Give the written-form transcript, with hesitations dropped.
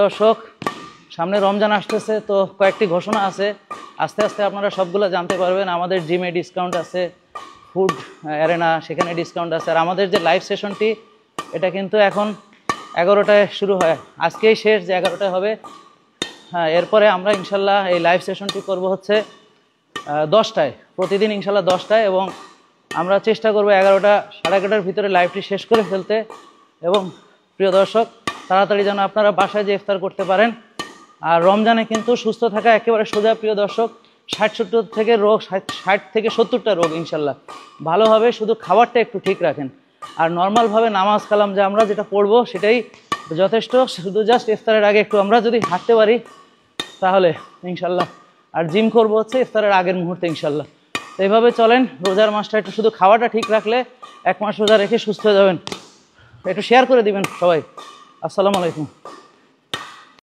দর্শক, সামনে রমজান আসতেছে, তো কয়েকটি ঘোষণা আছে, আস্তে আস্তে আপনারা সবগুলো জানতে পারবেন। আমাদের জিমে ডিসকাউন্ট আছে, ফুড অ্যারেনা সেখানে ডিসকাউন্ট আছে, আর আমাদের যে লাইভ সেশনটি এটা কিন্তু এখন 11টায় শুরু হয়, আজকেই শেষ, যে 11টায় হবে। হ্যাঁ, এরপরে আমরা ইনশাল্লাহ এই লাইভ সেশনটি করব হচ্ছে 10টায়, প্রতিদিন ইনশাল্লাহ 10টায়, এবং আমরা চেষ্টা করবো 11টা সাড়ে 11টার ভিতরে লাইভটি শেষ করে ফেলতে। এবং প্রিয় দর্শক, তাড়াতাড়ি যেন আপনারা বাসায় যে ইফতার করতে পারেন। আর রমজানে কিন্তু সুস্থ থাকা একেবারে সোজা প্রিয় দর্শক। 60-70 থেকে রোগ, 60 থেকে 70টা রোগ ইনশাল্লাহ ভালো হবে, শুধু খাবারটা একটু ঠিক রাখেন। আর নর্মালভাবে নামাজ কালাম যে আমরা যেটা পড়বো সেটাই যথেষ্ট, শুধু জাস্ট ইফতারের আগে একটু আমরা যদি হাঁটতে পারি তাহলে ইনশাল্লাহ। আর জিম করবো হচ্ছে ইফতারের আগের মুহূর্তে ইনশাল্লাহ। তো এইভাবে চলেন, রোজার মাসটা একটু শুধু খাওয়াটা ঠিক রাখলে 1 মাস রোজা রেখে সুস্থ হয়ে যাবেন। একটু শেয়ার করে দিবেন সবাই। আসসালামু আলাইকুম।